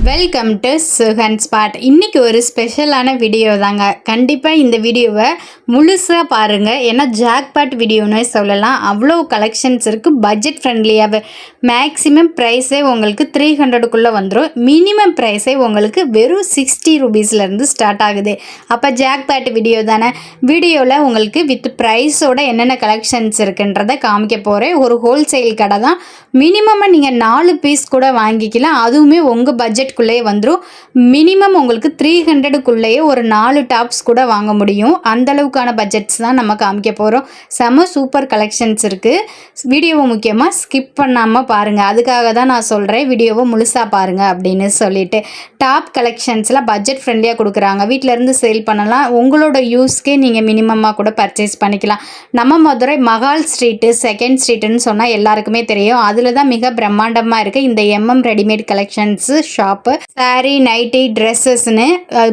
Welcome to Sugan spot. இன்றைக்கி ஒரு ஸ்பெஷலான வீடியோ தாங்க. கண்டிப்பாக இந்த வீடியோவை முழுசாக பாருங்கள். ஏன்னா ஜாக்பாட் வீடியோன்னு சொல்லலாம். அவ்வளோ கலெக்ஷன்ஸ் இருக்குது. பட்ஜெட் ஃப்ரெண்ட்லியாகவே மேக்ஸிமம் ப்ரைஸே உங்களுக்கு 300க்குள்ளே வந்துடும். மினிமம் ப்ரைஸே உங்களுக்கு வெறும் 60 ரூபீஸ்லேருந்து ஸ்டார்ட் ஆகுது. அப்போ ஜாக்பாட் வீடியோ தானே. வீடியோவில் உங்களுக்கு வித் ப்ரைஸோட என்னென்ன கலெக்ஷன்ஸ் இருக்குன்றதை காமிக்க போகிறேன். ஒரு ஹோல்சேல் கடை தான். மினிமமாக நீங்கள் 4 பீஸ் கூட வாங்கிக்கலாம். அதுவுமே உங்கள் பட்ஜெட்குள்ளேயே வந்துடும். மினிமம் உங்களுக்கு 300க்குள்ளேயே ஒரு 4 டாப்ஸ் கூட வாங்க முடியும். அந்தளவுக்கான பட்ஜெட்ஸ் தான் நம்ம காமிக்க போகிறோம். செம சூப்பர் கலெக்ஷன்ஸ் இருக்குது. வீடியோவை முக்கியமாக ஸ்கிப் பண்ணாமல் பாருங்கள். அதுக்காக தான் நான் சொல்கிறேன் வீடியோவை முழுசாக பாருங்கள் அப்படின்னு சொல்லிட்டு. டாப் கலெக்ஷன்ஸில் பட்ஜெட் ஃப்ரெண்ட்லியாக கொடுக்குறாங்க. வீட்டிலேருந்து சேல் பண்ணலாம். உங்களோட யூஸ்க்கே நீங்கள் மினிமமாக கூட பர்ச்சேஸ் பண்ணிக்கலாம். நம்ம மதுரை மகால் ஸ்ட்ரீட்டு, செகண்ட் ஸ்ட்ரீட்டுன்னு சொன்னால் எல்லாருக்குமே தெரியும். அதில் தான் மிக பிரம்மாண்டமாக இருக்குது இந்த readymade collections shop. Sari, nighty, ட்ரெஸ்ஸஸ்னு,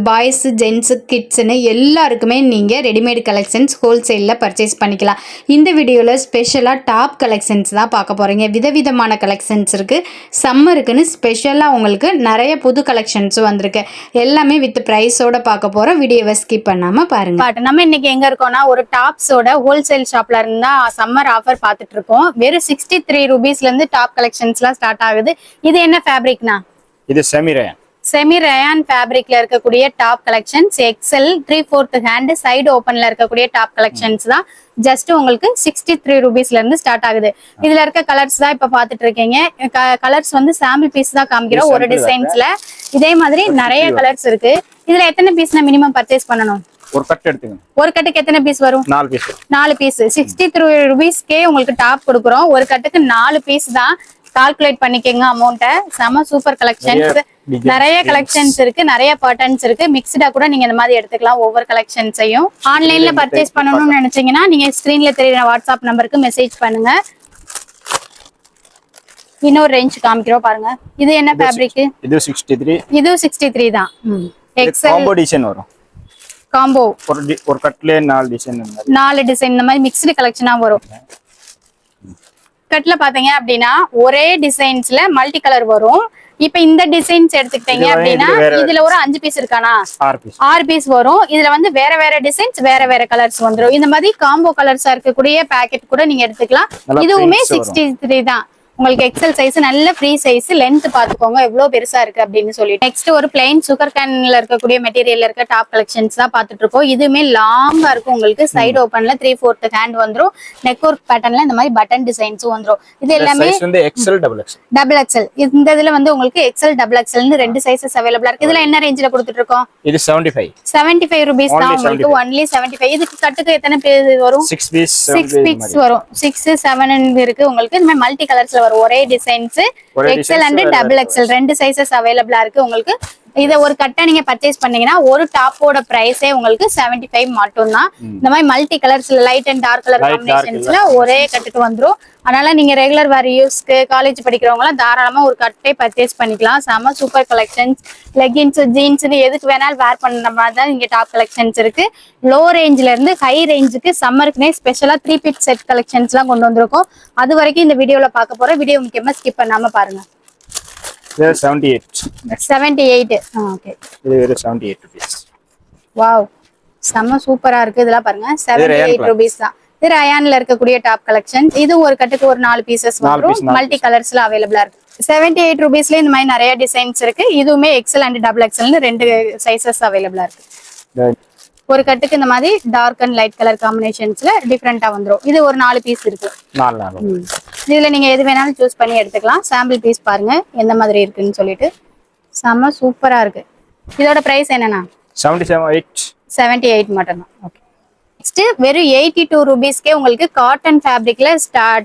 பாய்ஸு, ஜென்ஸு, கிட்ஸுன்னு எல்லாருக்குமே நீங்கள் ரெடிமேட் கலெக்ஷன்ஸ் ஹோல்சேலில் பர்ச்சேஸ் பண்ணிக்கலாம். இந்த வீடியோவில் ஸ்பெஷலாக டாப் கலெக்ஷன்ஸ் தான் பார்க்க போகிறீங்க. விதவிதமான கலெக்ஷன்ஸ் இருக்குது. சம்மருக்குன்னு ஸ்பெஷலாக உங்களுக்கு நிறைய புது கலெக்ஷன்ஸும் வந்திருக்கு. எல்லாமே வித் ப்ரைஸோட பார்க்க போகிறோம். வீடியோவை ஸ்கிப் பண்ணாமல் பாருங்கள். நம்ம இன்னைக்கு எங்கே இருக்கோம்னா ஒரு டாப்ஸோட ஹோல்சேல் ஷாப்ல இருந்தா சம்மர் ஆஃபர் பார்த்துட்டு இருக்கோம். வெறும் 63 ரூபீஸ்லேருந்து டாப் கலெக்ஷன்ஸ்லாம் ஸ்டார்ட் ஆகுது. இது என்ன ஃபேப்ரிக்னா? இது செமி ரயான் ஃபேப்ரிக்ல இருக்கக்கூடிய top collections. XL 3/4 hand side ஓப்பன்ல இருக்கக்கூடிய டாப் கலெக்ஷன்ஸ் தான். ஜஸ்ட் உங்களுக்கு 63 ரூபீஸ்ல இருந்து ஸ்டார்ட் ஆகுது. இதுல இருக்க கலர்ஸ் தான் இப்ப பாத்துட்டு இருக்கீங்க. கலர்ஸ் வந்து சாம்பிள் பீஸ் தான் காமிக்கிறோம் ஒரு டிசைன்ஸ்ல. இதே மாதிரி நிறைய கலர்ஸ் இருக்கு. இதுல எத்தனை பீஸ் நான் மினிமம் பர்ச்சேஸ் பண்ணணும்? ஒரு கட் எடுத்துங்க. ஒரு கட்டுக்கு எத்தனை பீஸ் வரும்? 4 பீஸ். 63 ரூபீஸ்க்கே உங்களுக்கு டாப் கொடுக்குறோம். ஒரு கட்டுக்கு 4 பீஸ் தான். கால்குலேட் பண்ணிக்கங்க அமௌண்ட்டை. செம சூப்பர் கலெக்ஷன்ஸ். நிறைய கலெக்ஷன்ஸ் இருக்கு, நிறைய பேட்டர்ன்ஸ் இருக்கு. மிக்ஸ்டா கூட நீங்க இந்த மாதிரி எடுத்துக்கலாம். ஒவ்வொரு கலெக்ஷன்ஸையும் ஆன்லைன்ல பர்ச்சேஸ் பண்ணணும்னு நினைச்சீங்கன்னா நீங்க ஸ்கிரீன்ல தெரியுற வாட்ஸ்அப் நம்பருக்கு மெசேஜ் பண்ணுங்க. இன்னொரு ரேஞ்ச் காமிக்கிறோம் பாருங்க. இது என்ன ஃபேப்ரிக்? இது 63. இது 63 தான். எக்ஸல் காம்போ டிசைன் வரும். காம்போ ஒரு கட்ல 4 டிசைன் இந்த 4 டிசைன் இந்த மாதிரி மிக்ஸ்டு கலெக்ஷனா வரும். கட்ல பாத்தீங்க அப்படின்னா ஒரே டிசைன்ஸ்ல மல்டி கலர் வரும். இப்ப இந்த டிசைன்ஸ் எடுத்துக்கிட்டீங்க அப்படின்னா இதுல ஒரு 5 பீஸ் இருக்கானா? 6 பீஸ் வரும். இதுல வந்து வேற வேற டிசைன்ஸ், வேற வேற கலர்ஸ் வந்துரும். இந்த மாதிரி காம்போ கலர்ஸா இருக்கக்கூடிய பேக்கெட் கூட நீங்க எடுத்துக்கலாம். இதுவுமே 63 தான். உங்களுக்கு எக்ஸல் சைஸ், நல்ல ஃப்ரீ சைஸ். லென்த் பாத்துக்கோங்க எவ்வளவு பெருசா இருக்கு அப்படின்னு சொல்லிட்டு. நெக்ஸ்ட் ஒரு பிளைன் சுகர் கேன்ல இருக்கக்கூடிய மெட்டீரியல்ல இருக்க டாப் கலெக்ஷன்ஸ் தான் பாத்துட்டு இருக்கோம். இதுவுமே லாங்கா இருக்கும். உங்களுக்கு சைடு ஓப்பன்ல 3/4 ஹேண்ட் வந்துரும். நெக் ஒர்க் பேட்டர்ன்ல இந்த மாதிரி பட்டன் டிசைன்ஸும் வந்துரும். இது எல்லாமே எக்ஸல் டபுள் எக்ஸல். இந்த இதுல வந்து உங்களுக்கு எக்ஸல் டபுள் எக்ஸல்னு 2 சைஸஸ் அவைலபிளா இருக்கு. இதுல என்ன ரேஞ்சில கொடுத்துட்டு இருக்கோம்? இது 75 ரூபீஸ் தான். உங்களுக்கு ஒன்லி 75. இதுக்கு கட்டுக்கு எத்தனை பீஸ் வரும்? 6 பீஸ் வரும். 6, 7 இருக்கு. உங்களுக்கு இந்த மாதிரி மல்டி கலர்ஸ்ல வரும். ஒரே designs XL and double XL 2 sizes அவைலபிளா இருக்கு. உங்களுக்கு இத ஒரு கட்டை நீங்க பர்ச்சேஸ் பண்ணீங்கன்னா ஒரு டாப்போட பிரைஸே உங்களுக்கு 75 மட்டும் தான். இந்த மாதிரி மல்டி கலர்ஸ்ல லைட் அண்ட் டார்க் கலர் காம்பினேஷன்ஸ்ல ஒரே கட்டுக்கு வந்துரும். அதனால நீங்க ரெகுலர் வேர் யூஸ்க்கு காலேஜ் படிக்கிறவங்க எல்லாம் தாராளமா ஒரு கட்டை பர்ச்சேஸ் பண்ணிக்கலாம். செம சூப்பர் கலெக்ஷன்ஸ். லெகின்ஸ், ஜீன்ஸ்னு எதுக்கு வேணாலும் வேர் பண்ற மாதிரி தான் இங்க டாப் கலெக்ஷன்ஸ் இருக்கு. லோ ரேஞ்ச்ல இருந்து ஹை ரேஞ்சுக்கு சம்மருக்குனே ஸ்பெஷலா 3 பீஸ் செட் கலெக்ஷன்ஸ் எல்லாம் கொண்டு வந்திருக்கோம். அது வரைக்கும் இந்த வீடியோல பார்க்க போறோம். வீடியோ முக்கியமா ஸ்கிப் பண்ணாம பாருங்க. 78. ஓகே. இது 78 ரூபீஸ். வாவ், செம சூப்பரா இருக்கு. இதெல்லாம் பாருங்க 78 ரூபீஸ் தான். இது ரயான்ல இருக்கக்கூடிய டாப் கலெக்ஷன். இது ஒரு கட்டுக்கு ஒரு 4 பீசஸ் வரும். மல்டி கலர்ஸ்ல அவைலபிளா இருக்கு. 78 ரூபீஸ்ல இந்த மாதிரி நிறைய டிசைன்ஸ் இருக்கு. இதுவுமே எக்ஸல் அண்ட் டபுள் எக்ஸல்னு 2 சைஸஸ் அவைலபிளா இருக்கு. ஒரு கட்டுக்கு இந்த மாதிரி டார்க் அண்ட் லைட் கலர் காம்பினேஷன்ஸ்ல டிஃபரெண்டா வந்துரும். இது ஒரு 4 பீஸ் இருக்கு. இதுல நீங்க எது வேணாலும் சூஸ் பண்ணி எடுத்துக்கலாம். சாம்பிள் பீஸ் பாருங்க எந்த மாதிரி இருக்குன்னு சொல்லிட்டு. செம சூப்பரா இருக்கு. இதோட பிரைஸ் என்னன்னா 78 மட்டும் தான். ஓகே. நெக்ஸ்ட் வெறும் 82 ரூபீஸ்க்கே உங்களுக்கு காட்டன் ஃபேப்ரிக்ல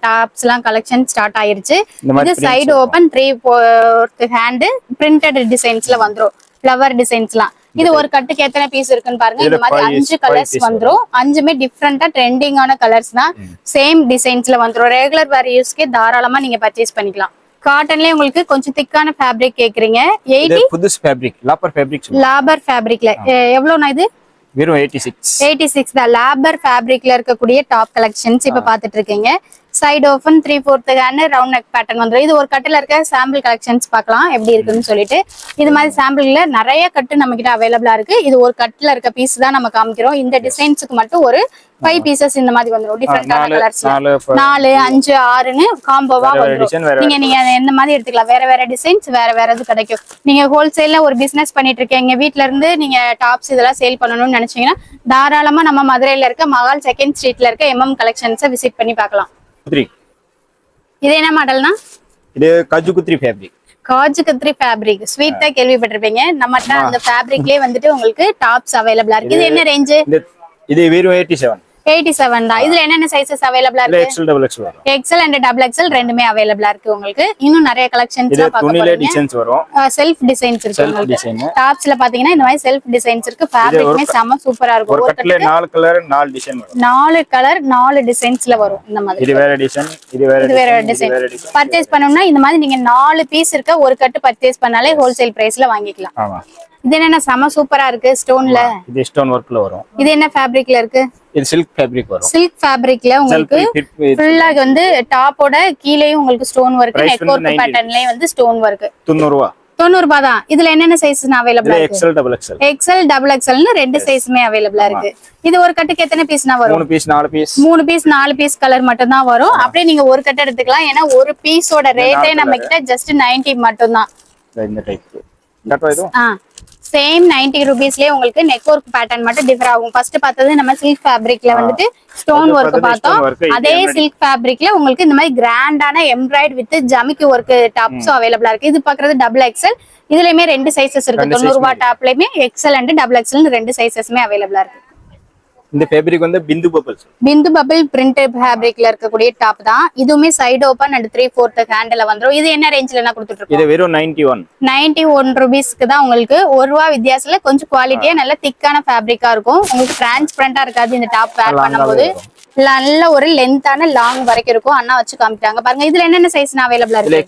டாப்ஸ் எல்லாம் கலெக்ஷன் ஸ்டார்ட் ஆயிருச்சு. இது சைடு ஓபன் 3/4 ஹேண்ட் பிரிண்டட் டிசைன்ஸ்ல வந்துரும். ஃப்ளவர் டிசைன்ஸ்லாம். இது ஒரு கட்டுக்கு எத்தனை பீஸ் இருக்குன்னு பாருங்க. இந்த மாதிரி 5 கலர்ஸ் வந்துரும். 5மே டிஃப்ரெண்டா ட்ரெண்டிங்கான கலர்ஸ் தான். சேம் டிசைன்ஸ்ல வந்துரும். ரெகுலர் வேர் யூஸ்க்கே தாராளமா நீங்க பர்ச்சேஸ் பண்ணிக்கலாம். காட்டன்லயே உங்களுக்கு கொஞ்சம் திக்கான ஃபேப்ரிக் கேக்குறீங்க. 80 புதுசு ஃபேப்ரிக் லாபர் ஃபேப்ரிக்ல எவ்வளவுனா இது? வெறும் 86 தான். லாபர் ஃபேப்ரிக்ல இருக்கக்கூடிய டாப் கலெக்ஷன்ஸ் இப்ப பாத்துட்டு இருக்கீங்க. Side open 3/4 hand round neck pattern வந்துரும். இது ஒரு கட்டுல இருக்க சாம்பிள் கலெக்ஷன்ஸ் பார்க்கலாம் எப்படி இருக்குன்னு சொல்லிட்டு. இது மாதிரி சாம்பிள்ல நிறைய கட்டு நம்ம கிட்ட அவைலபிளா இருக்கு. இது ஒரு கட்டுல இருக்க பீஸ் தான் நம்ம காமிக்கிறோம். இந்த டிசைன்ஸ்க்கு மட்டும் ஒரு 5 பீசஸ் இந்த மாதிரி வந்துரும். டிஃபரெண்டான கலர்ஸ்ல 4 5 6ன்னு காம்போவா வந்துரும். நீங்க எந்த மாதிரி எடுத்துக்கலாம். வேற வேற டிசைன்ஸ் வேற வேற இது கிடைக்கும். நீங்க ஹோல்சேல்ல ஒரு பிசினஸ் பண்ணிட்டு இருக்கீங்க, வீட்ல இருந்து நீங்க டாப்ஸ் இதெல்லாம் சேல் பண்ணணும்னு நினைச்சீங்கன்னா தாராளமா நம்ம மதுரையில இருக்க மகால் 2nd ஸ்ட்ரீட்ல இருக்க MM கலெக்ஷன்ஸை விசிட் பண்ணி பார்க்கலாம். இது என்ன மாடல்னா இது kaju katri fabric. Kaju katri fabric sweet தான் கேள்விப்பட்டிருப்பீங்க. நம்மகிட்ட அந்த ஃபேப்ரிக்லயே வந்துட்டு உங்களுக்கு டாப்ஸ் அவைலபிளா இருக்கு. இது என்ன ரேஞ்ச்? இது வெறும் 87 தான். இதுல என்னென்ன சைஸஸ் அவைலபிளா இருக்கு? XL double XL வரும். XL and XXL ரெண்டுமே அவைலபிளா இருக்கு உங்களுக்கு. இன்னும் நிறைய கலெக்ஷன்ஸ் பார்க்க போறீங்க. டிசைன்ஸ் வரும். செல்ஃப் டிசைன்ஸ் இருக்கு உங்களுக்கு. டாப்ஸ்ல பாத்தீங்கன்னா இந்த மாதிரி செல்ஃப் டிசைன்ஸ் இருக்கு. ஃபேப்ரிக்மே செம சூப்பரா இருக்கும். ஒரு கட்ல 4 கலர் 4 டிசைன் வரும். 4 கலர் 4 டிசைன்ஸ்ல வரும் இந்த மாதிரி. இது வேற டிசைன், இது வேற டிசைன். பர்ச்சேஸ் பண்ணனும்னா இந்த மாதிரி நீங்க 4 பீஸ் இருக்க ஒரு கட்டு பர்ச்சேஸ் பண்ணாலே ஹோல்சேல் பிரைஸ்ல வாங்கிக்கலாம். ஆமா. இது என்ன செம சூப்பரா இருக்கு ஸ்டோன்ல. இது ஸ்டோன் வர்க்ல வரும். இது என்ன ஃபேப்ரிக்ல இருக்கு? இது சில்க் ஃபேப்ரிக் வரும். சில்க் ஃபேப்ரிக்ல உங்களுக்கு ஃபுல்லா வந்து டாப்போட கீழேயும் உங்களுக்கு ஸ்டோன் வர்க், நெக் வர்க் பேட்டர்ன்லயே வந்து ஸ்டோன் வர்க். 90 ரூபாய். 90 ரூபாய் தான். இதுல என்னென்ன சைஸ் அவைலபிளா இருக்கு? XL double XL. XL double XL னு ரெண்டு சைஸ்மே அவைலபிளா இருக்கு. இது ஒரு கட்டுக்கு எத்தனை பீஸ்னா வரும்? 3 piece 4 piece. 3 piece 4 piece colour மட்டும் தான் வரும். அப்படியே நீங்க ஒரு கட்டு எடுத்துக்கலாம். ஏன்னா ஒரு பீஸோட ரேட்டே நம்ம கிட்ட ஜஸ்ட் 90 மட்டும் தான். இந்த டைப். கட்டோ இது. சேம் 90 ரூபீஸ்லயே உங்களுக்கு நெக் வர்க் பேட்டர்ன் மட்டும் டிஃபர் ஆகும். ஃபர்ஸ்ட் பார்த்தது நம்ம சில்க் ஃபேப்ரிக்ல வந்துட்டு ஸ்டோன் வர்க் பார்த்தோம். அதே சில்க் ஃபேப்ரிக்ல உங்களுக்கு இந்த மாதிரி கிராண்டான எம்ப்ராய்டரி வித் ஜமிக்கி வர்க் டாப்ஸும் அவைலபிளா இருக்கு. இது பாக்குறது டபுள் XL. இதுலயுமே ரெண்டு சைஸஸ் இருக்கு. 90 ரூபாய் டாப்லயுமே XL and XXL னு ரெண்டு சைஸஸ்மே அவைலபிளா இருக்கு. இந்த ஃபேப்ரிக் வந்து பிந்து பபிள்ஸ். பிந்து பபிள் பிரிண்ட் ஃபேப்ரிக்ல இருக்கக்கூடிய டாப் தான். இதுவுமே சைடு ஓபன் and 3/4 ஹேண்ட்ல வந்துரும். இது என்ன ரேஞ்ச்ல நான் கொடுத்துட்டு இருக்கோம்? இது வெறும் 91 ரூபீஸ்க்கு தான் உங்களுக்கு. 1 ரூபாய் வித்தியாசத்துல கொஞ்சம் குவாலிட்டியா நல்ல திக்கான ஃபேப்ரிக்கா இருக்கும். உங்களுக்கு டிரான்ஸ்பரண்டா இருக்காது. இந்த டாப் வேர் பண்ணும்போது நல்ல ஒரு லென்த்தான லாங் வரைக்கும் இருக்கும். அண்ணா வச்சு காமிட்டாங்க பாருங்க. இதுல என்னென்ன சைஸ் அவைலபிளா இருக்கு?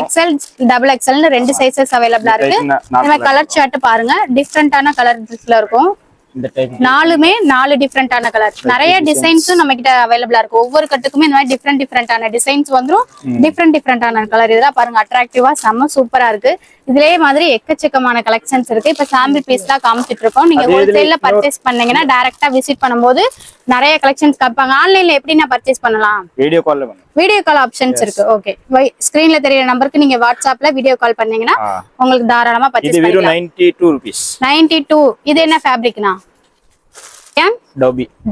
XL double XL னு ரெண்டு சைஸஸ் அவைலபிளா இருக்கு. நம்ம கலர் சார்ட் பாருங்க. டிஃபரெண்டான கலர்ஸ்ல இருக்கும். இந்த டைப் நாலுமே 4 டிஃபரெண்டான கலர். நிறைய டிசைன்ஸும் நம்ம கிட்ட அவைலபிளா இருக்கு. ஒவ்வொரு கட்டுக்குமே இந்த மாதிரி டிஃபரெண்டான டிசைன்ஸ் வந்துரும். டிஃபரெண்டான கலர். இதெல்லாம் பாருங்க அட்ராக்டிவா செம்ம சூப்பரா இருக்கு. இதுலயே மாதிரி எக்கச்சக்கமான கலெக்ஷன்ஸ் இருக்கு. இப்ப சாம்பிள் பீஸ் தான் காமிச்சிட்டு இருக்கோம். நீங்க ஹோல்சேல்ல பர்ச்சேஸ் பண்ணீங்கன்னா டைரக்டா விசிட் பண்ணும்போது நிறைய கலெக்ஷன்ஸ் காப்பாங்க. ஆன்லைன்ல எப்படி நான் பர்ச்சேஸ் பண்ணலாம்? வீடியோ கால்ல பண்ணு. வீடியோ கால் ஆப்ஷன்ஸ் இருக்கு. ஓகே, ஸ்கிரீன்ல தெரியற நம்பருக்கு நீங்க வாட்ஸ்அப்ல வீடியோ கால் பண்ணீங்கன்னா உங்களுக்கு தாராளமா பர்ச்சேஸ் இது பண்ணலாம். வெறும் 92 ரூபீஸ். 92. இது என்ன ஃபேப்ரிக்னா?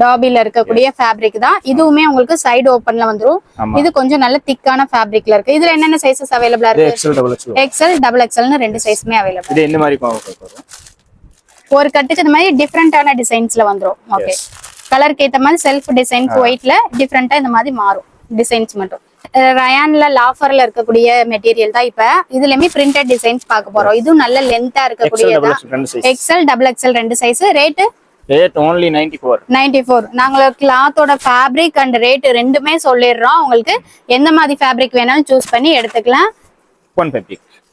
டாபில இருக்கக்கூடிய ஃபேப்ரிக் தான். இதுவுமே உங்களுக்கு சைடு ஓபன்ல வந்துரும். இது கொஞ்சம் நல்ல திக்கான ஃபேப்ரிக்ல இருக்கு. இதுல என்னென்ன சைஸஸ் அவைலபிளா இருக்கு? XL double XL னு ரெண்டு சைஸ்மே அவைலபிள். இது என்ன மாதிரி வரும்? ஒரு கட்டுக்கு இந்த மாதிரி டிஃபரெண்டான டிசைன்ஸ்ல வந்துரும். ஓகே, கலருக்கு ஏத்த மாதிரி செல்ஃப் டிசைன்ஸ் ஒயிட்ல டிஃபரெண்டா இந்த மாதிரி மாறும் டிசைன்ஸ் மட்டும். ரயான்ல லாஃபர்ல இருக்கக்கூடிய மெட்டீரியல் தான். இப்ப இதுலயுமே பிரிண்டட் டிசைன்ஸ் பார்க்க போறோம். இதுவும் நல்ல லென்த்தா இருக்கக்கூடியதான். XL double XL ரெண்டு சைஸ். Rate only 94. நாங்க கிளாத்தோட ஃபேப்ரிக் அண்ட் ரேட் ரெண்டுமே சொல்லிடுறோம். உங்களுக்கு எந்த மாதிரி ஃபேப்ரிக் வேணாலும் சூஸ் பண்ணி எடுத்துக்கலாம்.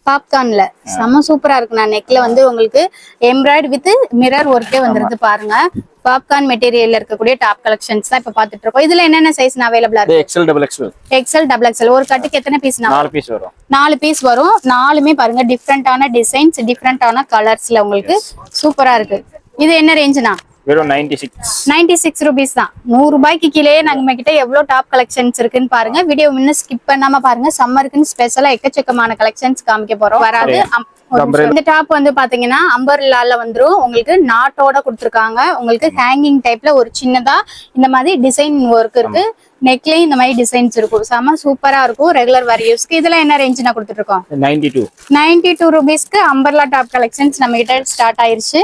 பாப்கார்ன்ல செம சூப்பரா இருக்கு. நான் நெக்ல வந்து உங்களுக்கு எம்ப்ராய்டரி வித் மிரர் ஒர்க்கே வந்துருது பாருங்க. பாப்கார்ன் மெட்டீரியல்ல இருக்கக்கூடிய டாப் கலெக்ஷன்ஸ் தான் இப்ப பாத்துட்டு இருக்கோம். இதுல என்னென்ன சைஸ் அவைலபிளா இருக்கு? XL double XL. ஒரு கட்டுக்கு எத்தனை பீஸ்? 4 பீஸ் வரும். 4 பீஸ் வரும். நாலுமே பாருங்க டிஃபரெண்டான டிசைன்ஸ், டிஃபரெண்டான கலர்ஸ்ல உங்களுக்கு சூப்பரா இருக்கு. இது என்ன ரேஞ்ச்னா? வெறும் 96 ரூபீஸ் தான். 100 ரூபாய்க்கு கீழே நம்ம கிட்ட எவ்வளவு டாப் கலெக்ஷன்ஸ் இருக்குன்னு பாருங்க. வீடியோ முன்ன ஸ்கிப் பண்ணாம பாருங்க. சம்மருக்குன்னு ஸ்பெஷலா எக்கச்சக்கமான கலெக்ஷன்ஸ் காமிக்க போறோம். வராது. இந்த டாப் வந்து பாத்தீங்கன்னா அம்பர்லால வந்துரும். உங்களுக்கு நாட்டோட கொடுத்துருக்காங்க. உங்களுக்கு ஹேங்கிங் டைப்ல ஒரு சின்னதா இந்த மாதிரி டிசைன் ஒர்க் இருக்கு. நெக்லயும் இந்த மாதிரி டிசைன்ஸ் இருக்கும். செம சூப்பரா இருக்கும். ரெகுலர் வேர் யூஸ்க்கு. இதுல என்ன ரேஞ்ச் நான் கொடுத்துட்டு இருக்கோம்? 92 ரூபீஸ்க்கு அம்பர்லா டாப் கலெக்ஷன்ஸ் நம்ம கிட்ட ஸ்டார்ட் ஆயிருச்சு.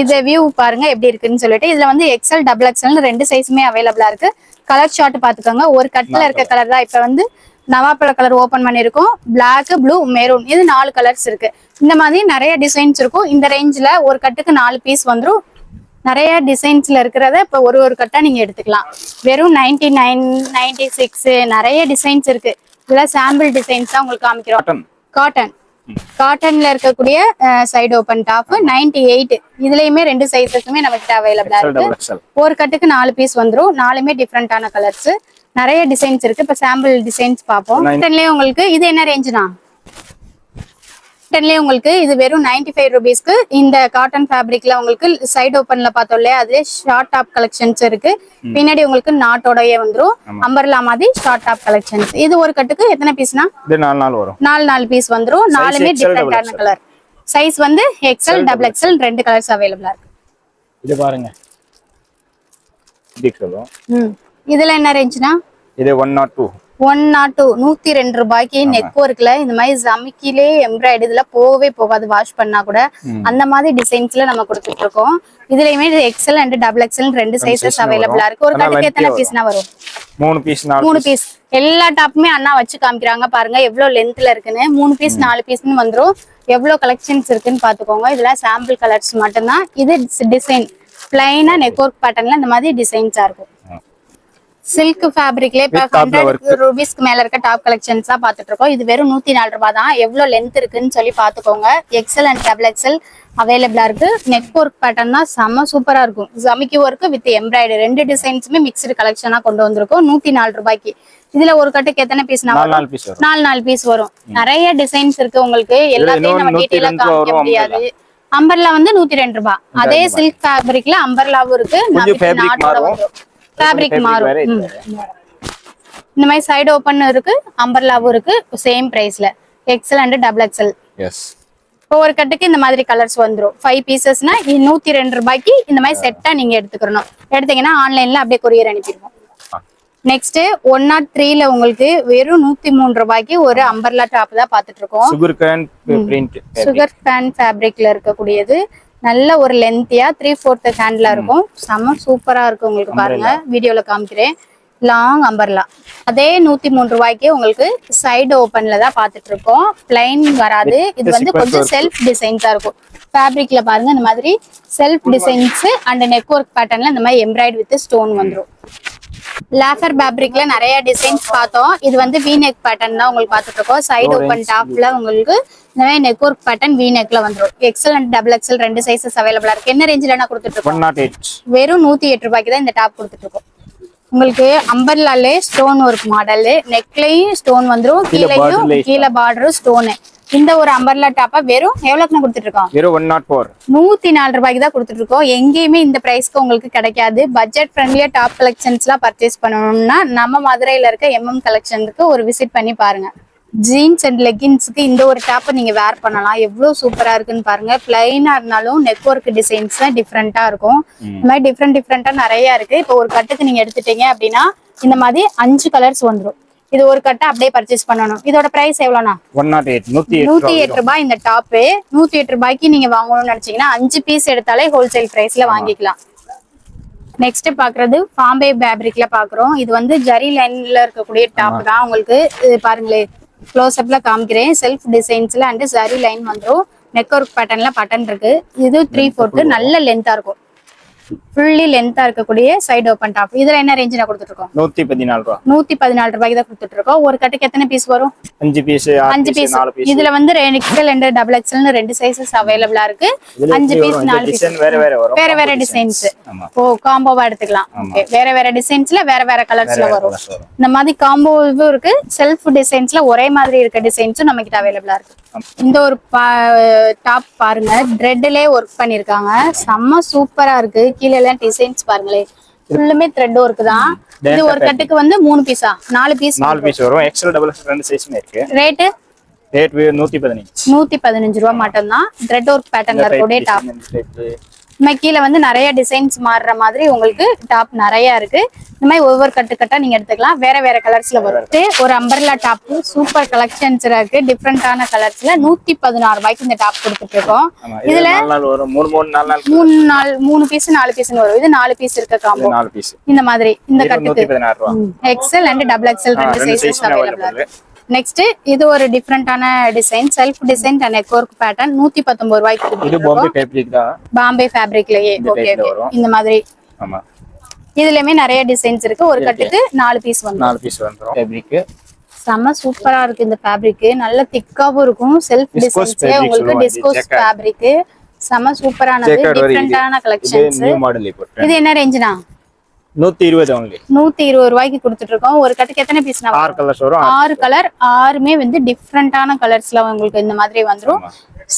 இது வியூ பாருங்க எப்படி இருக்குன்னு சொல்லிட்டு. இதுல வந்து XL double XL ரெண்டு சைஸுமே அவைலபிளா இருக்கு. கலர் சார்ட் பாத்துக்கோங்க. ஒரு கட்ல இருக்க கலர் தான். இப்ப வந்து நவாப்பழ கலர் ஓபன் பண்ணிருக்கோம். Black, blue, maroon. இது 4 கலர்ஸ் இருக்கு. இந்த மாதிரி நிறைய டிசைன்ஸ் இருக்கும். இந்த ரேஞ்ச்ல ஒரு கட்டுக்கு 4 பீஸ் வந்துரும். நிறைய டிசைன்ஸ்ல இருக்கிறத இப்ப ஒரு கட்டா நீங்க எடுத்துக்கலாம். வெறும் 99, 96 நிறைய டிசைன்ஸ் இருக்கு. இதெல்லாம் சாம்பிள் டிசைன்ஸ் தான் உங்களுக்கு காமிக்கிறோம். காட்டன்ல இருக்கக்கூடிய சைடு ஓபன் டாப் 98. இதுலயுமே ரெண்டு சைஸஸுமே நமக்கு அவைலபிளா இருக்கு. ஒரு கட்டுக்கு 4 பீஸ் வந்துரும். நாலுமே டிஃபரெண்டான கலர்ஸ். நிறைய டிசைன்ஸ் இருக்கு. இப்ப சாம்பிள் டிசைன்ஸ் பார்ப்போம். 10லயே உங்களுக்கு இது என்ன ரேஞ்சுனா 10லயே உங்களுக்கு இது வெறும் 95 ரூபீஸ்க்கு இந்த காட்டன் ஃபேப்ரிக்ல உங்களுக்கு சைடு ஓப்பன்ல பார்த்தோம் இல்லையா, அதுல ஷார்ட் டாப் கலெக்ஷன்ஸ் இருக்கு. பின்னாடி உங்களுக்கு நாட்டோடயே வந்துரும். அம்பர்லா மாதிரி ஷார்ட் டாப் கலெக்ஷன்ஸ். இது ஒரு கட்டுக்கு எத்தனை பீஸ்னா இது 4 வரும். 4 பீஸ் வந்துரும். நாலுமே டிஃபரெண்டான கலர். சைஸ் வந்து எக்ஸ்எல் டபுள் எக்ஸ்எல் ரெண்டு கலர்ஸ் அவைலபிளா இருக்கு. இது பாருங்க இதுல என்ன ரேஞ்ச்னா இது 102 102 ரூபாய்க்கு நெக் ஒர்க்ல இந்த மாதிரி ஜமிக்கிலே எம்ப்ராய்டரி இதுல போகவே போகாது வாஷ் பண்ணா கூட. அந்த மாதிரி டிசைன்ஸ்ல நம்ம கொடுத்துட்டு இருக்கோம். இதுலயுமே எக்ஸ்எல் அண்ட் டபுள் எக்ஸ்எல் ரெண்டு சைஸஸ் அவைலபிளா இருக்கு. ஒரு கட்டுக்கு எத்தனை பீஸ்னா வரும்? 3 பீஸ். எல்லா டாப்புமே அண்ணா வச்சு காமிக்கிறாங்க பாருங்க எவ்வளவு லென்த்ல இருக்குன்னு. 3 பீஸ் 4 பீஸ்னு வந்துரும். எவ்வளவு கலெக்ஷன்ஸ் இருக்குன்னு பாத்துக்கோங்க. இதுல சாம்பிள் கலர்ஸ் மட்டும்தான். இது டிசைன் பிளைனா நெக் ஒர்க் பேட்டர்ன்ல இந்த மாதிரி டிசைன்ஸா இருக்கும். சில்க் ஃபேப்ரிக்ல இப்ப 100 ரூபீஸ்க்கு மேல இருக்க டாப் கலெக்ஷன்ஸா பாத்துட்டு இருக்கோம். இது வெறும் 104 ரூபாய் தான். எவ்வளவு லென்த் இருக்குன்னு சொல்லி பாத்துக்கோங்க. எக்ஸ்எல் அண்ட் டபுள் எக்ஸ்எல் அவைலபிளா இருக்கு. நெக் ஒர்க் பேட்டர்ன் தான் செம்ம சூப்பரா இருக்கும். ஜமிக்கி ஒர்க் வித் எம்ப்ராய்டரி ரெண்டு டிசைன்ஸுமே மிக்ஸ்டு கலெக்ஷனா கொண்டு வந்திருக்கோம் 104 ரூபாய்க்கு. இதுல ஒரு கட்டுக்கு எத்தனை பீஸ்? 4 பீஸ் வரும். நிறைய டிசைன்ஸ் இருக்கு உங்களுக்கு. எல்லாத்தையும் நம்ம டீடைலா காமிக்க முடியாது. அம்பர்லா வந்து 102 ரூபாய். அதே சில்க் ஃபேப்ரிக்ல அம்பர்லாவும் இருக்கு. ஃபேப்ரிக் மாறும். இந்த மாதிரி சைடு ஓபன் இருக்கு, அம்பர்லாவும் இருக்கு. சேம் பிரைஸ்ல எக்ஸ்எல் அண்ட் டபுள் எக்ஸ்எல். இப்போ ஒரு கட்டுக்கு இந்த மாதிரி கலர்ஸ் வந்துரும். 5 பீசஸ்னா 102 ரூபாய்க்கு இந்த மாதிரி செட்டா நீங்க எடுத்துக்கணும். எடுத்தீங்கன்னா ஆன்லைன்ல அப்படியே கொரியர் அனுப்பிடுவோம். நெக்ஸ்ட் 103ல உங்களுக்கு வெறும் 103 ரூபாய்க்கு ஒரு அம்பர்லா டாப் தான் பாத்துட்டு இருக்கோம். சுகர் கேன் ஃபேப்ரிக்ல இருக்கக்கூடியது. நல்ல ஒரு லென்த்தியா 3/4 ஹேண்ட்ல இருக்கும். செம்ம சூப்பரா இருக்கும் உங்களுக்கு. பாருங்க வீடியோல காமிக்கிறேன். லாங் அம்பர்லா அதே 103 ரூபாய்க்கு உங்களுக்கு சைடு ஓபன்ல தான் பாத்துட்டு இருக்கோம். பிளைன் வராது. இது வந்து கொஞ்சம் செல்ஃப் டிசைன்ஸா இருக்கும். ஃபேப்ரிக்ல பாருங்க இந்த மாதிரி self designs and neck work பேட்டர்ன்ல இந்த மாதிரி எம்ப்ராய்டரி வித் ஸ்டோன் வந்துரும். லேஃபர் ஃபேப்ரிக்ல நிறைய டிசைன்ஸ் பார்த்தோம். இது வந்து வி நெக் பேட்டர்ன் தான் உங்களுக்கு பாத்துட்டு இருக்கோம். சைடு ஓபன் டாப்ல உங்களுக்கு இந்த மாதிரி நெக் ஒர்க் பேட்டர்ன் வி நெக்ல வந்துரும். எக்ஸ்எல் அண்ட் டபுள் எக்ஸ்எல் ரெண்டு சைஸஸ் அவைலபிளா இருக்கு. என்ன ரேஞ்சில நான் கொடுத்துட்டு இருக்கோம்? 108. வெறும் 108 ரூபாய்க்கு தான் இந்த டாப் கொடுத்துட்டு இருக்கோம். உங்களுக்கு அம்பர்லாலே ஸ்டோன் ஒர்க் மாடல். நெக்லயும் ஸ்டோன் வந்துரும். கீழே பார்டரும் ஸ்டோனு. இந்த ஒரு அம்பர்லா டாப்பா வெறும் எவ்வளவுக்கு கொடுத்துட்டு இருக்கோம்? வெறும் 104. 104 ரூபாய்க்கு தான் கொடுத்துட்டு இருக்கோம். எங்கேயுமே இந்த பிரைஸ்க்கு உங்களுக்கு கிடைக்காது. பட்ஜெட் ஃப்ரெண்ட்லியா டாப் கலெக்ஷன்ஸ் எல்லாம் பர்ச்சேஸ் பண்ணணும்னா நம்ம மதுரையில இருக்க எம்எம் கலெக்ஷனுக்கு ஒரு விசிட் பண்ணி பாருங்க. ஜீன்ஸ் அண்ட் லெகின்ஸ்க்கு இந்த ஒரு டாப்பை நீங்க வேர் பண்ணலாம். எவ்வளவு சூப்பரா இருக்குன்னு பாருங்க. பிளைனா இருந்தாலும் நெக் ஒர்க் டிசைன்ஸ் டிஃப்ரெண்டா இருக்கும். இந்த மாதிரி டிஃப்ரெண்டா நிறைய இருக்கு. இப்போ ஒரு கட்டுக்கு நீங்க எடுத்துட்டீங்க அப்படின்னா இந்த மாதிரி 5 கலர்ஸ் வந்துடும். இது ஒரு கட்டை அப்படியே பர்ச்சேஸ் பண்ணணும். இதோட பிரைஸ் எவ்வளவுனா 108 ரூபாய். இந்த டாப் 108 ரூபாய்க்கு நீங்க வாங்கணும்னு நினைச்சீங்கன்னா 5 பீஸ் எடுத்தாலே ஹோல்சேல் பிரைஸ்ல வாங்கிக்கலாம். நெக்ஸ்ட் பாக்குறது பாம்பே ஃபேப்ரிக்ல பாக்குறோம். இது வந்து ஜரி லைன்ல இருக்கக்கூடிய டாப் தான். உங்களுக்கு பாருங்களேன் க்ளோஸ் அப்ல காமிக்கிறேன். செல்ஃப் டிசைன்ஸ்ல அண்ட் ஜரி லைன் வந்துரும். நெக் ஒர்க் பேட்டர்ன்ல பட்டன் இருக்கு. இது 3/4 நல்ல லென்த்தா இருக்கும். ஃபுல்லி லென்த்தா இருக்கக்கூடிய சைடு ஓபன் டாப். இதுல என்ன ரேஞ்சில கொடுத்துட்டு இருக்கோம்? 114 ரூபாய். 114 ரூபாய்க்கு தான் கொடுத்துட்டு இருக்கோம். ஒரு கட்டுக்கு எத்தனை பீஸ் வரும்? 5 பீஸ். 5 பீஸ். இதுல வந்து எக்ஸ்எல் அண்ட் டபுள் எக்ஸ்எல் ரெண்டு சைஸஸ் அவைலபிளா இருக்கு. 5 பீஸ் 4 பீஸ் வேற டிசைன்ஸ். ஓ காம்போவா எடுத்துக்கலாம். ஓகே வேற டிசைன்ஸ்ல வேற கலர்ஸ்ல வரும். இந்த மாதிரி காம்போவும் இருக்கு. செல்ஃப் டிசைன்ஸ்ல ஒரே மாதிரி இருக்க டிசைன்ஸும் நம்ம கிட்ட அவைலபிளா இருக்கு. இந்த ஒரு டாப் பாருங்க த்ரெட்லயே ஒர்க் பண்ணிருக்காங்க. செம்ம சூப்பரா இருக்கு. கீழ எல்லாம் டிசைன்ஸ் பாருங்களேன். ஃபுல்லுமே த்ரெட் ஒர்க் தான். இது ஒரு கட்டுக்கு வந்து 3 பீஸா 4 பீஸ் வரும். எக்ஸ்எல் டபுள் எக்ஸ்எல் ரெண்டு சைஸ்மே இருக்கு. ரேட் 115 ரூபாய் மட்டும் தான். த்ரெட் ஒர்க் பேட்டர்ன்ல இருக்கக்கூடிய டாப். கீழே வந்து நிறைய டிசைன்ஸ் மாறுற மாதிரி உங்களுக்கு டாப் நிறைய இருக்கு. இந்த மாதிரி ஒவ்வொரு கட்டுக்கட்டா நீங்க எடுத்துக்கலாம். வேற கலர்ஸ்ல வரும். ஒரு அம்பர்லா டாப் சூப்பர் கலெக்ஷன்ஸ் இருக்கு. டிஃப்ரெண்டான கலர்ஸ்ல 116 ரூபாய்க்கு இந்த டாப் கொடுத்துட்டு இருக்கோம். இதுல 3 பீஸ் 4 பீஸ் வரும். இது 4 பீஸ் இருக்க காம்போ. இந்த மாதிரி இந்த கட்டுக்கு எக்ஸ்எல் அண்ட் டபுள் எக்ஸ்எல் ரெண்டு சைஸஸ் அவைலபிளா இருக்கு. நெக்ஸ்ட் இது ஒரு டிஃபரெண்டான design self design and neck work pattern 119 ரூபாய்க்கு. இது பாம்பே ஃபேப்ரிக் தான். பாம்பே ஃபேப்ரிக்லயே ஓகே இந்த மாதிரி. ஆமா இதுலயுமே நிறைய டிசைன்ஸ் இருக்கு. ஒரு கட்டுக்கு 4 பீஸ் வந்துரும். ஃபேப்ரிக் செம்ம சூப்பரா இருக்கு. இந்த ஃபேப்ரிக் நல்ல திக்காவும் இருக்கும். செல்ஃப் டிசைன்ஸ்ல உங்களுக்கு டிஸ்கோஸ் ஃபேப்ரிக் செம்ம சூப்பரானது. டிஃபரெண்டான கலெக்ஷன்ஸ். இது என்ன ரேஞ்ச்னா 120 only. 120 ரூபாய்க்கு கொடுத்துட்டு இருக்கோம். ஒரு கட்டுக்கு எத்தனை பீஸ்? 6 கலர்ஸ் வரும். 6 கலர், 6மே வந்து டிஃப்ரெண்டான கலர்ஸ்ல உங்களுக்கு இந்த மாதிரி வந்துரும்.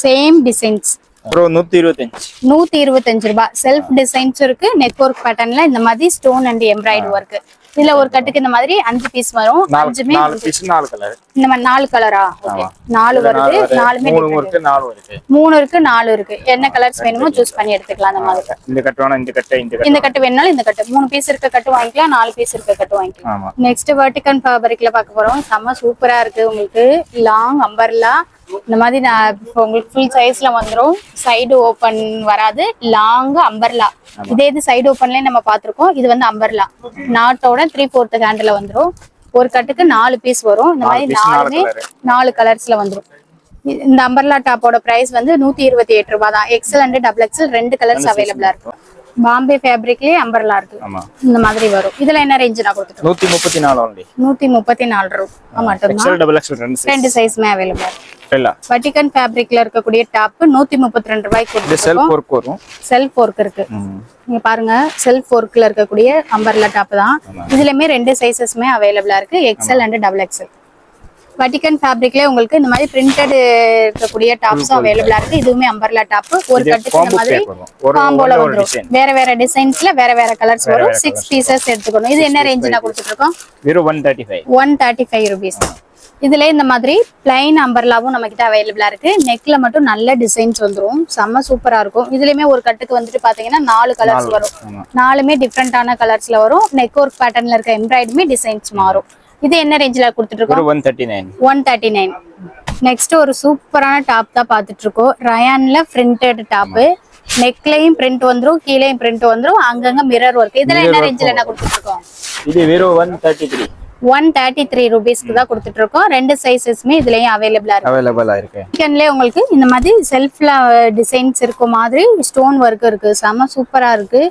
Same designs. ப்ரோ 125. 125 ரூபாய். செல்ஃப் டிசைன்ஸ் இருக்கு. நெக் ஒர்க் பேட்டர்ன்ல இந்த மாதிரி ஸ்டோன் அண்ட் எம்ப்ராய்டரி ஒர்க். இதுல ஒரு கட்டுக்கு இந்த மாதிரி 5 பீஸ் வரும். 5மே 4 பீஸ் 4 கலர். இந்த மாதிரி 4 கலரா? ஓகே. 4 வருது. 4மே 3 இருக்கு, 4 இருக்கு. 3 இருக்கு, 4 இருக்கு. என்ன கலர்ஸ் வேணுமோ சூஸ் பண்ணி எடுத்துக்கலாம். அந்த மாதிரி இந்த கட்டு வேணா இந்த கட்டு, இந்த கட்டு வேணாலும் இந்த கட்டு. 3 பீஸ் இருக்க கட்டு வாங்கிக்கலாம், 4 பீஸ் இருக்க கட்டு வாங்கிக்கலாம். ஆமா. நெக்ஸ்ட் வெர்டிகல் ஃபேப்ரிக்ல பார்க்க போறோம். செம்ம சூப்பரா இருக்கு. உங்களுக்கு லாங் அம்பர்லா இந்த மாதிரி உங்களுக்கு ஃபுல் சைஸ்ல வந்துரும். சைடு ஓபன் வராது. Long umbrella. இதே இது சைடு ஓபன்லயே நம்ம பாத்திருக்கோம். இது வந்து அம்பர்லா நாட்டோட 3/4 ஹேண்ட்ல வந்துரும். ஒரு கட்டுக்கு 4 பீஸ் வரும். இந்த மாதிரி 4மே 4 கலர்ஸ்ல வந்துரும். இந்த அம்பர்லா டாப்போட பிரைஸ் வந்து 128 ரூபாய் தான். XL and double XL 2 colours அவைலபிளா இருக்கும். பாம்பே ஃபேப்ரிக்லயே அம்பர்லா இருக்கு. இந்த மாதிரி வரும். இதுல என்ன ரேஞ்ச் நான் கொடுத்துட்டேன்? 134 only. 134 ரூபாய் மட்டும் தான். எக்ஸல் டபுள் எக்ஸல் ரெண்டு சைஸ்மே அவைலபிளா இருக்கு. இல்ல வெர்டிகல் ஃபேப்ரிக்ல இருக்கக்கூடிய டாப் 132 ரூபாய்க்கு கொடுத்துருக்கோம். செல்ஃப் ஒர்க் வரும். செல்ஃப் ஒர்க் இருக்கு. நீங்க பாருங்க, செல்ஃப் ஒர்க்ல இருக்கக்கூடிய அம்பர்லா டாப் தான். இதுலயுமே 2 சைஸஸ்மே அவைலபிளா இருக்கு. XL and double XL. Vertical ஃபேப்ரிக்ல உங்களுக்கு இந்த மாதிரி பிரிண்டட் இருக்கக்கூடிய டாப்ஸும் அவைலபிளா இருக்கு. இதுவுமே அம்பர்லா டாப். ஒரு கட்டுக்கு இந்த மாதிரி காம்போல வந்துரும். வேற வேற டிசைன்ஸ்ல வேற வேற கலர்ஸ் வரும். 6 பீசஸ் எடுத்துக்கணும். இது என்ன ரேஞ்ச் நான் கொடுத்துட்டு இருக்கோம்? வெறும் 135. 135 ரூபீஸ். இதுல இந்த மாதிரி பிளைன் அம்பர்லாவும் நம்ம கிட்ட அவைலபிளா இருக்கு. நெக்ல மட்டும் நல்ல டிசைன்ஸ் வந்துரும். செம்ம சூப்பரா இருக்கும். இதுலயுமே ஒரு கட்டுக்கு வந்துட்டு பாத்தீங்கன்னா 4 கலர்ஸ் வரும். 4மே டிஃப்ரெண்டான கலர்ஸ்ல வரும். நெக் ஒர்க் பேட்டர்ன்ல இருக்க எம்ப்ராய்டரியுமே டிசைன்ஸ் மாறும். இது என்ன ரேஞ்சில கொடுத்துட்டு இருக்கோம்? 139. 139. நெக்ஸ்ட் ஒரு சூப்பரான டாப் தான் பாத்துட்டு இருக்கோம். ரயான்ல பிரிண்டட் டாப். நெக்லயும் பிரிண்ட் வந்துரும், கீழேயும் பிரிண்ட் வந்துரும். அங்கங்க மிரர் ஒர்க். இதுல என்ன ரேஞ்சில என்ன கொடுத்துட்டு இருக்கோம்? இது வெறும் 133. 133 ரூபீஸ்க்கு தான் கொடுத்துட்டு இருக்கோம். 2 சைஸஸ்மே இதுலயும் அவைலபிளா இருக்கு. சிக்கன்லயே உங்களுக்கு இந்த மாதிரி செல்ஃப்ல டிசைன்ஸ் இருக்கும் மாதிரி ஸ்டோன் ஒர்க் இருக்கு. செம சூப்பரா இருக்கு.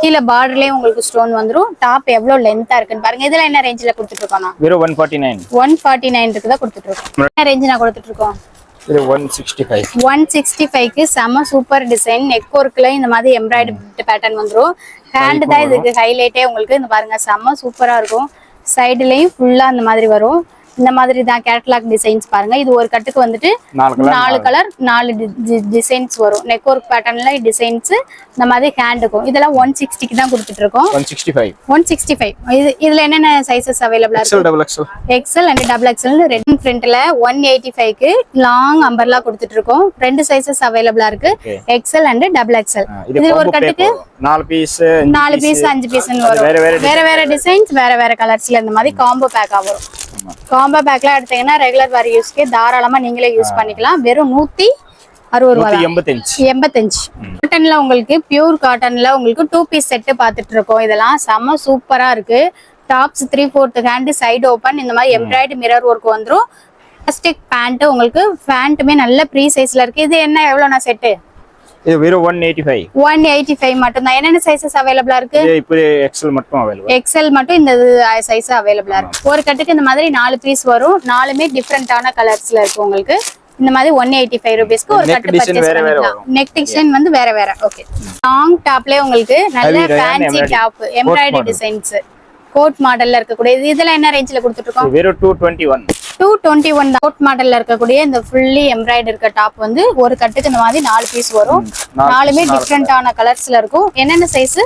கீழே பார்டர்லயே உங்களுக்கு ஸ்டோன் வந்துரும். டாப் எவ்வளவு லென்த்தா இருக்குன்னு பாருங்க. இதுல என்ன ரேஞ்சில கொடுத்துட்டு இருக்கோம்? வெறும் 149. 149 தான் கொடுத்துட்டு இருக்கோம். என்ன ரேஞ்ச் நான் கொடுத்துட்டு இருக்கோம்? இது 165. 165க்கு செம சூப்பர் டிசைன். நெக் ஒர்க்ல இந்த மாதிரி எம்ப்ராய்டரி பேட்டர்ன் வந்துரும். ஹேண்ட் தான் இதுக்கு ஹைலைட்டே. உங்களுக்கு இந்த பாருங்க, செம சூப்பரா இருக்கும். சைடுலயும் ஃபுல்லா அந்த மாதிரி வரும். இந்த மாதிரி தான் கேட்டலாக் டிசைன்ஸ் பாருங்க. இது ஒரு கட்டுக்கு வந்துட்டு 4 கலர் 4 டிசைன்ஸ் வரும். நெக் ஒர்க் பேட்டர்ன்ல டிசைன்ஸ் இந்த மாதிரி ஹேண்டுக்கும். இதெல்லாம் 160க்கு தான் கொடுத்துட்டு இருக்கோம். 165. இதுல என்னென்ன சைஸஸ் அவைலபிளா இருக்கு? XL and double XL. Red பிரிண்ட்ல 185க்கு லாங் அம்பர்லா கொடுத்துட்டு இருக்கோம். 2 சைஸஸ் அவைலபிளா இருக்கு. XL and double XL. இது ஒரு கட்டுக்கு 4 பீஸ் 5 பீஸ் வரும். வேற வேற டிசைன்ஸ் வேற வேற கலர்ஸ்ல இந்த மாதிரி காம்போ பேக்கா வரும். காம்போ பேக்ல எடுத்தீங்கன்னா ரெகுலர் வேர் யூஸ்க்கு தாராளமா நீங்களே யூஸ் பண்ணிக்கலாம். வெறும் 160 ரூபாய். 85. காட்டன்ல உங்களுக்கு பியூர் காட்டன்ல உங்களுக்கு 2 பீஸ் செட் பாத்துட்டு இருக்கோம். இதெல்லாம் செம்ம சூப்பரா இருக்கு. Tops 3/4 hand side open. இந்த மாதிரி எம்ப்ராய்டரி மிரர் ஒர்க் வந்துரும். Plastic pant. உங்களுக்கு பேண்ட்டுமே நல்ல ப்ரீ சைஸ்ல இருக்கு. இது என்ன எவ்வளவுனா செட்? இது வெறும் 185. 185 மட்டும் தான். என்னென்ன சைஸஸ் அவைலபிளா இருக்கு? இப்போ எக்ஸல் மட்டும் அவைலபிள். எக்ஸல் மட்டும் இந்த சைஸ் அவைலபிளா இருக்கு. ஒரு கட்டுக்கு இந்த மாதிரி 4 பீஸ் வரும். 4மே டிஃபரெண்டான கலர்ஸ்ல இருக்கு. உங்களுக்கு இந்த மாதிரி 185 ரூபீஸ்க்கு ஒரு கட்டு பர்ச்சேஸ் பண்ணிக்கலாம். நெக் டிசைன் வந்து வேற வேற. ஓகே. லாங் டாப்லயே உங்களுக்கு நல்ல fancy top embroidery designs coat மாடல்ல இருக்கக்கூடிய இதெல்லாம் என்ன ரேஞ்சில கொடுத்துட்டு இருக்கோம்? வெறும் 221. 221 தான். கோட் மாடல்ல இருக்கக்கூடிய இந்த ஃபுல்லி எம்ப்ராய்டரி இருக்க டாப் வந்து ஒரு கட்டுக்கு இந்த மாதிரி 4 பீஸ் வரும். 4மே டிஃபரெண்டான கலர்ஸ்ல இருக்கும். என்னென்ன size?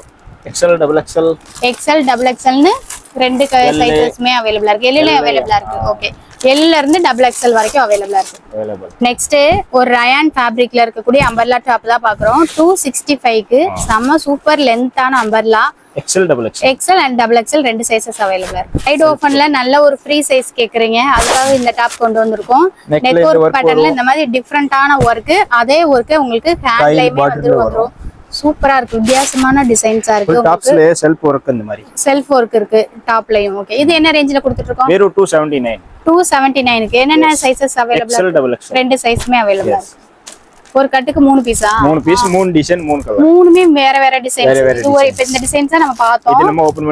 XL double XL. XL double எக்ஸல்னு 2 சைஸஸ்மே அவைலபிளா இருக்கு. எல்ல அவைலபிளா இருக்கு. ஓகே. எல்ல இருந்து டபுள் எக்ஸல் வரைக்கும் அவைலபிளா இருக்கு. நெக்ஸ்ட் ஒரு ரயான் ஃபேப்ரிக்ல இருக்கக்கூடிய அம்பர்லா டாப் தான் பாக்குறோம். 265க்கு செம்ம சூப்பர் லென்த்தான umbrella. XL and double XL 2 sizes அவைலபிளா இருக்கு. சைடு ஓபன்ல நல்ல ஒரு ஃப்ரீ சைஸ் கேக்குறீங்க, அதுக்காக இந்த டாப் கொண்டு வந்திருக்கோம். நெக் ஒர்க் பேட்டர்ன்ல இந்த மாதிரி டிஃபரெண்டான ஒர்க். அதே ஒர்க் உங்களுக்கு ஹேண்ட்லயுமே வந்துரும். சூப்பரா இருக்கு. வித்தியாசமான டிசைன்ஸா இருக்கு. டாப்ஸ்ல செல்ஃப் ஒர்க் இந்த மாதிரி செல்ஃப் ஒர்க் இருக்கு டாப்லயும். ஓகே. இது என்ன ரேஞ்சில கொடுத்துட்டு இருக்கோம்? வெறும் 279. 279க்கு என்னென்ன சைஸஸ் அவைலபிளா இருக்கு? 2 சைஸ்மே அவைலபிளா இருக்கு. ஒரு கட்டுக்கு 3 பீஸா? 3 பீஸ் 3 டிசைன் 3 கலர். மூணுமே வேற வேற டிசைன்ஸ். இது ஒரு இப்ப இந்த டிசைன்ஸ் நம்ம பார்த்தோம். இது நம்ம ஓபன்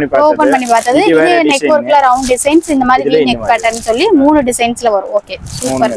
பண்ணி பார்த்தது. இது நெக் ஒர்க்ல ரவுண்ட் டிசைன்ஸ் இந்த மாதிரி நெக் பேட்டர்ன் சொல்லி 3 டிசைன்ஸ்ல வரும். ஓகே. சூப்பர்.